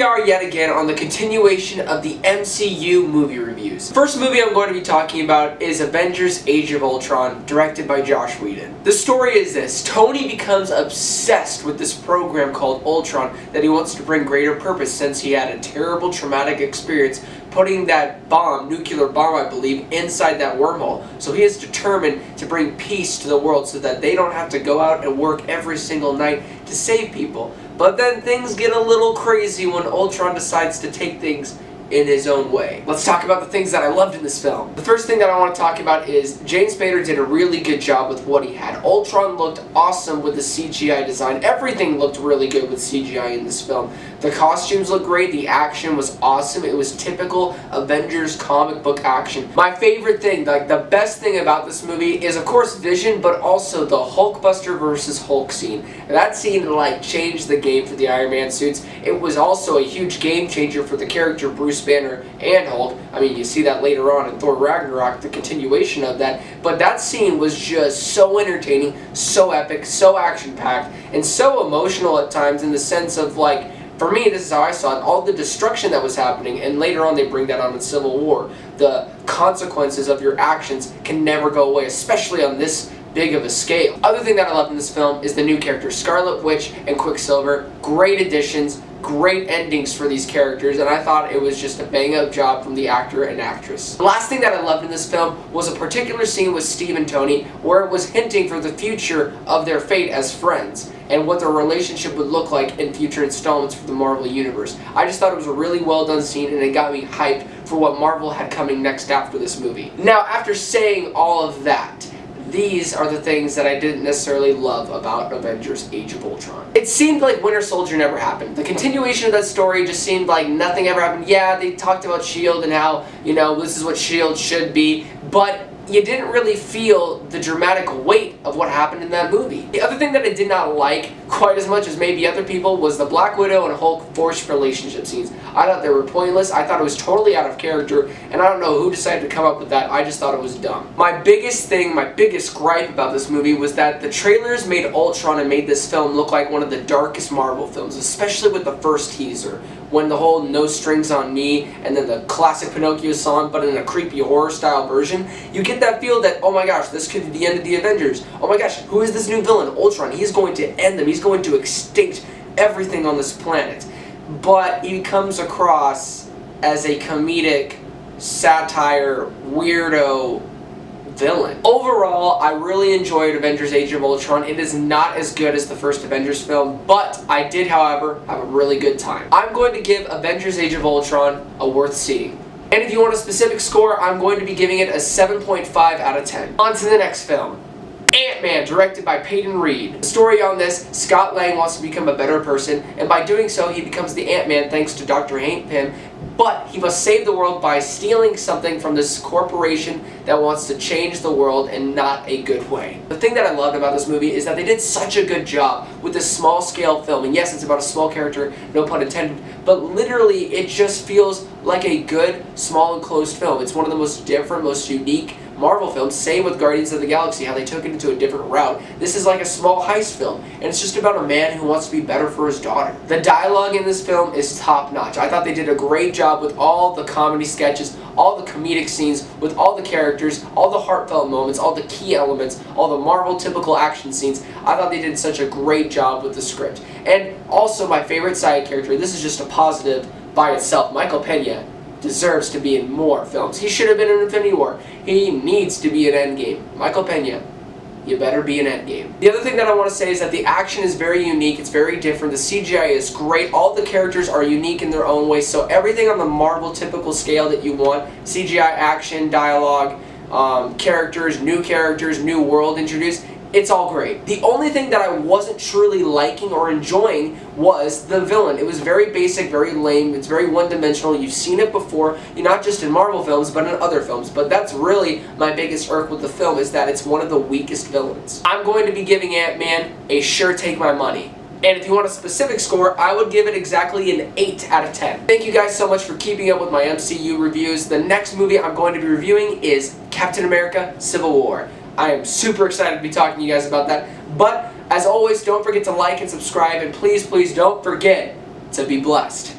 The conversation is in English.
are yet again on the continuation of the MCU movie reviews. The first movie I'm going to be talking about is Avengers Age of Ultron, directed by Joss Whedon. The story is this: Tony becomes obsessed with this program called Ultron that he wants to bring greater purpose since he had a terrible traumatic experience putting that bomb, nuclear bomb I believe, inside that wormhole. So he is determined to bring peace to the world so that they don't have to go out and work every single night to save people. But then things get a little crazy when Ultron decides to take things in his own way. Let's talk about the things that I loved in this film. The first thing that I want to talk about is James Spader did a really good job with what he had. Ultron looked awesome with the CGI design. Everything looked really good with CGI in this film. The costumes looked great. The action was awesome. It was typical Avengers comic book action. My favorite thing, like the best thing about this movie is of course Vision, but also the Hulkbuster versus Hulk scene. That scene like changed the game for the Iron Man suits. It was also a huge game changer for the character Bruce Banner and Hulk. I mean, you see that later on in Thor Ragnarok, the continuation of that. But that scene was just so entertaining, so epic, so action-packed, and so emotional at times in the sense of like, for me, this is how I saw it, all the destruction that was happening, and later on they bring that on in Civil War. The consequences of your actions can never go away, especially on this big of a scale. Other thing that I loved in this film is the new characters, Scarlet Witch and Quicksilver. Great additions, great endings for these characters, and I thought it was just a bang-up job from the actor and actress. The last thing that I loved in this film was a particular scene with Steve and Tony where it was hinting for the future of their fate as friends and what their relationship would look like in future installments for the Marvel Universe. I just thought it was a really well done scene, and it got me hyped for what Marvel had coming next after this movie. Now, after saying all of that, these are the things that I didn't necessarily love about Avengers Age of Ultron. It seemed like Winter Soldier never happened. The continuation of that story just seemed like nothing ever happened. Yeah, they talked about S.H.I.E.L.D. and how, you know, this is what S.H.I.E.L.D. should be, but you didn't really feel the dramatic weight of what happened in that movie. The other thing that I did not like quite as much as maybe other people was the Black Widow and Hulk forced relationship scenes. I thought they were pointless, I thought it was totally out of character, and I don't know who decided to come up with that. I just thought it was dumb. My biggest thing, my biggest gripe about this movie was that the trailers made Ultron and made this film look like one of the darkest Marvel films, especially with the first teaser, when the whole No Strings on Me and then the classic Pinocchio song but in a creepy horror style version. You get that feel that, oh my gosh, this could be the end of the Avengers. Oh my gosh, who is this new villain? Ultron. He's going to end them. He's going to extinct everything on this planet. But he comes across as a comedic, satire, weirdo villain. Overall, I really enjoyed Avengers Age of Ultron. It is not as good as the first Avengers film, but I did, however, have a really good time. I'm going to give Avengers Age of Ultron a worth seeing. And if you want a specific score, I'm going to be giving it a 7.5 out of 10. On to the next film. Ant-Man, directed by Peyton Reed. The story on this, Scott Lang wants to become a better person, and by doing so, he becomes the Ant-Man thanks to Dr. Hank Pym, but he must save the world by stealing something from this corporation that wants to change the world in not a good way. The thing that I loved about this movie is that they did such a good job with this small-scale film, and yes, it's about a small character, no pun intended, but literally it just feels like a good, small, enclosed film. It's one of the most different, most unique Marvel films. Same with Guardians of the Galaxy, how they took it into a different route. This is like a small heist film, and it's just about a man who wants to be better for his daughter. The dialogue in this film is top-notch. I thought they did a great job with all the comedy sketches, all the comedic scenes, with all the characters, all the heartfelt moments, all the key elements, all the Marvel typical action scenes. I thought they did such a great job with the script. And also my favorite side character, this is just a positive by itself, Michael Pena deserves to be in more films. He should have been in Infinity War. He needs to be in Endgame. Michael Pena, you better be in Endgame. The other thing that I want to say is that the action is very unique. It's very different. The CGI is great. All the characters are unique in their own way. So everything on the Marvel typical scale that you want, CGI, action, dialogue, characters, new world introduced, it's all great. The only thing that I wasn't truly liking or enjoying was the villain. It was very basic, very lame, it's very one-dimensional. You've seen it before, not just in Marvel films, but in other films. But that's really my biggest irk with the film, is that it's one of the weakest villains. I'm going to be giving Ant-Man a sure take my money. And if you want a specific score, I would give it exactly an 8 out of 10. Thank you guys so much for keeping up with my MCU reviews. The next movie I'm going to be reviewing is Captain America: Civil War. I am super excited to be talking to you guys about that. But, as always, don't forget to like and subscribe, and please, please don't forget to be blessed.